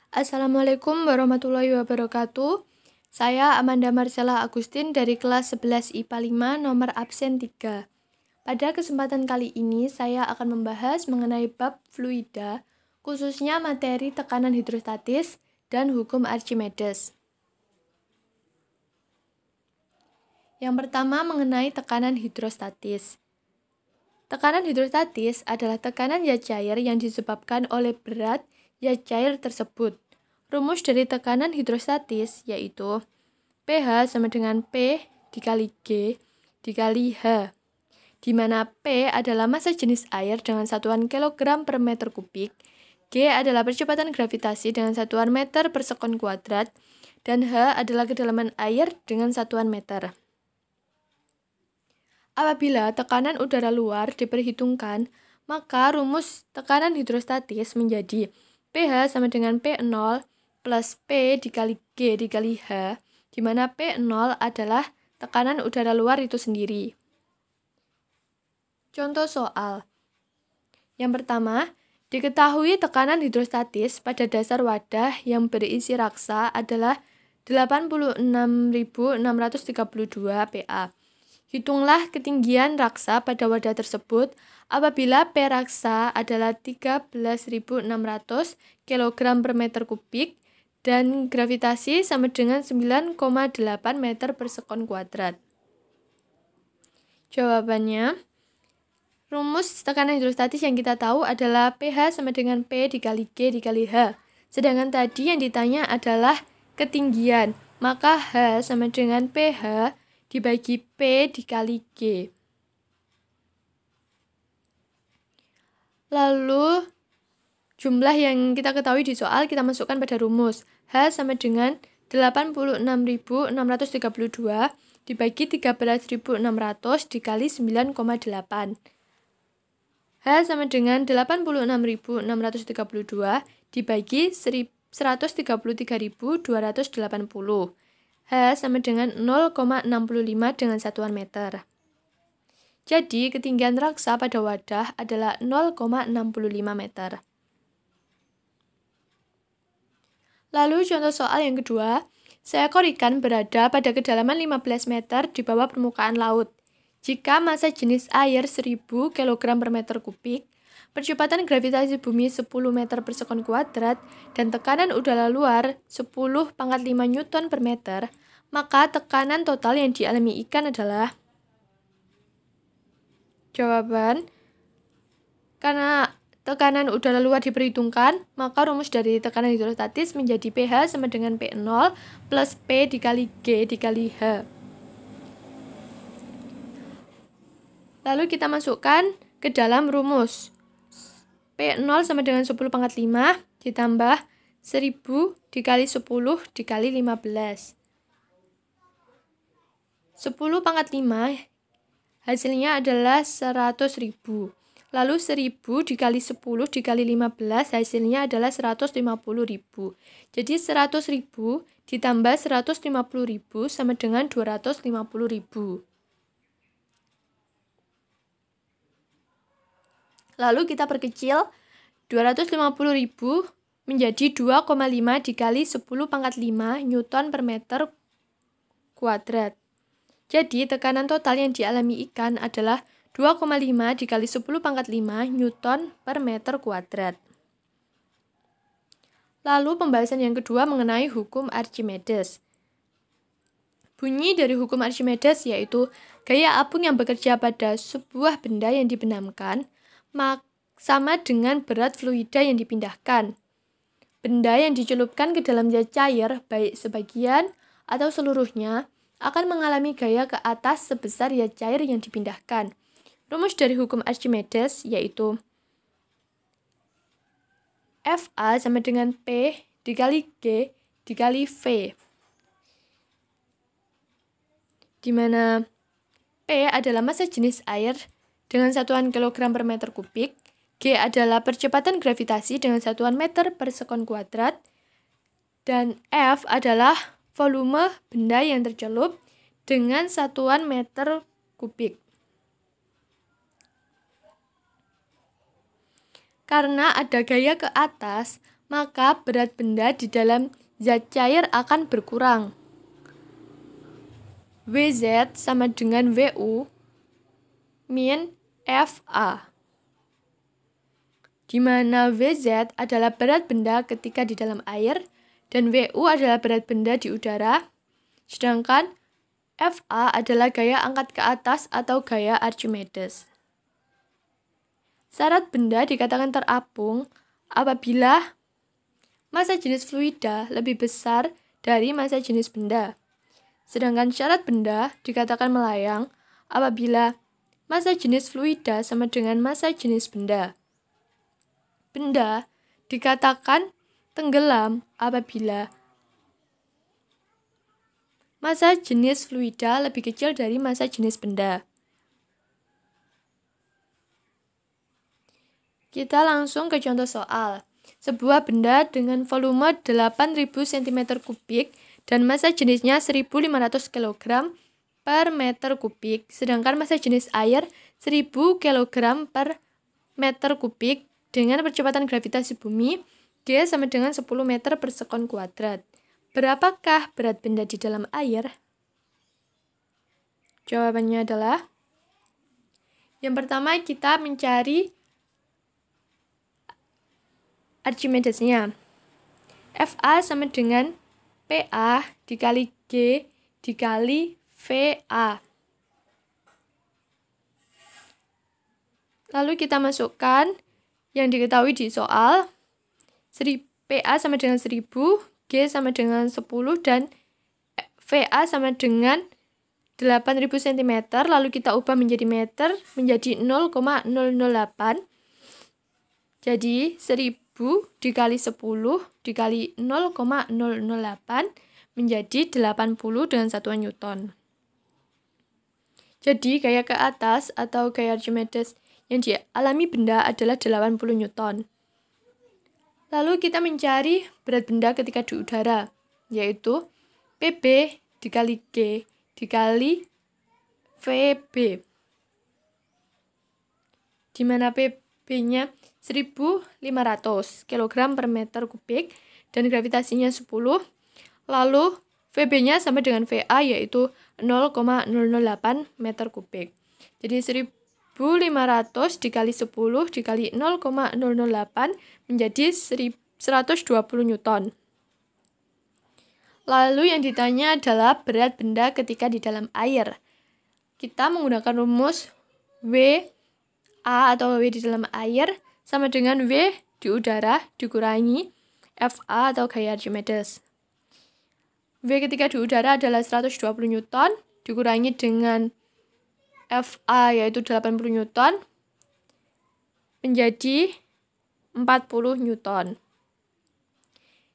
Assalamualaikum warahmatullahi wabarakatuh. Saya Amanda Marcella Agustin dari kelas 11 IPA 5 nomor absen 3. Pada kesempatan kali ini saya akan membahas mengenai bab fluida, khususnya materi tekanan hidrostatis dan hukum Archimedes. Yang pertama mengenai tekanan hidrostatis. Tekanan hidrostatis adalah tekanan zat cair yang disebabkan oleh berat zat cair tersebut. Rumus dari tekanan hidrostatis yaitu pH sama dengan P dikali G dikali H, di mana P adalah massa jenis air dengan satuan kilogram per meter kubik, G adalah percepatan gravitasi dengan satuan meter per sekon kuadrat, dan H adalah kedalaman air dengan satuan meter. Apabila tekanan udara luar diperhitungkan, maka rumus tekanan hidrostatis menjadi pH sama dengan P0 plus P dikali G dikali H, di mana P0 adalah tekanan udara luar itu sendiri. Contoh soal. Yang pertama, diketahui tekanan hidrostatis pada dasar wadah yang berisi raksa adalah 86.632 PA. Hitunglah ketinggian raksa pada wadah tersebut apabila P raksa adalah 13.600 kg per meter kubik dan gravitasi sama dengan 9,8 meter per sekon kuadrat. Jawabannya, rumus tekanan hidrostatis yang kita tahu adalah pH sama dengan P dikali G dikali H. Sedangkan tadi yang ditanya adalah ketinggian, maka H sama dengan pH dibagi P dikali G. Lalu, jumlah yang kita ketahui di soal kita masukkan pada rumus. H sama dengan 86.632 dibagi 13.600 dikali 9,8. H sama dengan 86.632 dibagi 133.280. H sama dengan 0,65 dengan satuan meter. Jadi, ketinggian raksa pada wadah adalah 0,65 meter. Lalu contoh soal yang kedua, seekor ikan berada pada kedalaman 15 meter di bawah permukaan laut. Jika massa jenis air 1000 kg per meter kubik, percepatan gravitasi bumi 10 meter per sekon kuadrat, dan tekanan udara luar 10⁵ Newton per meter, maka tekanan total yang dialami ikan adalah jawaban. Karena tekanan udara luar diperhitungkan, maka rumus dari tekanan hidrostatis menjadi pH sama dengan P0 plus P dikali G dikali H. Lalu kita masukkan ke dalam rumus. P0 sama dengan 10⁵ ditambah 1000 dikali 10 dikali 15. 10⁵ hasilnya adalah 100.000. Lalu 1000 dikali 10 dikali 15 hasilnya adalah 150.000. Jadi 100.000 ditambah 150.000 sama dengan 250.000. Lalu kita perkecil 250.000 menjadi 2,5 dikali 10⁵ Newton per meter kuadrat. Jadi tekanan total yang dialami ikan adalah 2,5 dikali 10⁵ Newton per meter kuadrat. Lalu pembahasan yang kedua mengenai hukum Archimedes. Bunyi dari hukum Archimedes yaitu gaya apung yang bekerja pada sebuah benda yang dibenamkan sama dengan berat fluida yang dipindahkan. Benda yang dicelupkan ke dalam zat cair, baik sebagian atau seluruhnya, akan mengalami gaya ke atas sebesar zat cair yang dipindahkan. Rumus dari hukum Archimedes yaitu Fa sama dengan P dikali G dikali V, di mana P adalah massa jenis air dengan satuan kilogram per meter kubik, G adalah percepatan gravitasi dengan satuan meter per sekon kuadrat, dan F adalah volume benda yang tercelup dengan satuan meter kubik. Karena ada gaya ke atas, maka berat benda di dalam zat cair akan berkurang. Wz sama dengan Wu min Fa, di mana Wz adalah berat benda ketika di dalam air dan Wu adalah berat benda di udara, sedangkan Fa adalah gaya angkat ke atas atau gaya Archimedes. Syarat benda dikatakan terapung apabila massa jenis fluida lebih besar dari massa jenis benda. Sedangkan syarat benda dikatakan melayang apabila massa jenis fluida sama dengan massa jenis benda. Benda dikatakan tenggelam apabila massa jenis fluida lebih kecil dari massa jenis benda. Kita langsung ke contoh soal. Sebuah benda dengan volume 8.000 cm3 dan massa jenisnya 1.500 kg per meter kubik, sedangkan massa jenis air 1.000 kg per meter kubik dengan percepatan gravitasi bumi G sama dengan 10 meter per sekon kuadrat. Berapakah berat benda di dalam air? Jawabannya adalah, yang pertama kita mencari Archimedesnya. Fa sama dengan Pa dikali G dikali Va. Lalu kita masukkan yang diketahui di soal. Pa sama dengan 1000, G sama dengan 10, dan Va sama dengan 8.000 cm. Lalu kita ubah menjadi meter, menjadi 0,008. Jadi 1000 dikali 10 dikali 0,008 menjadi 80 dengan satuan Newton. Jadi gaya ke atas atau gaya Archimedes yang dialami benda adalah 80 Newton. Lalu kita mencari berat benda ketika di udara, yaitu Pb dikali G dikali Vb, di mana Pb-nya 1.500 kg per meter kubik dan gravitasinya 10. Lalu Vb-nya sama dengan Va, yaitu 0,008 meter kubik. Jadi 1.500 dikali 10 dikali 0,008 menjadi 120 Newton. Lalu yang ditanya adalah berat benda ketika di dalam air. Kita menggunakan rumus W A atau W di dalam air sama dengan W di udara dikurangi Fa atau gaya Archimedes. W ketika di udara adalah 120 Newton dikurangi dengan Fa yaitu 80 Newton menjadi 40 Newton.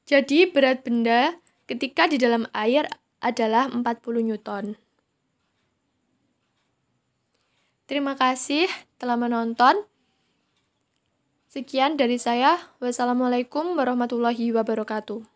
Jadi berat benda ketika di dalam air adalah 40 Newton. Terima kasih telah menonton. Sekian dari saya. Wassalamualaikum warahmatullahi wabarakatuh.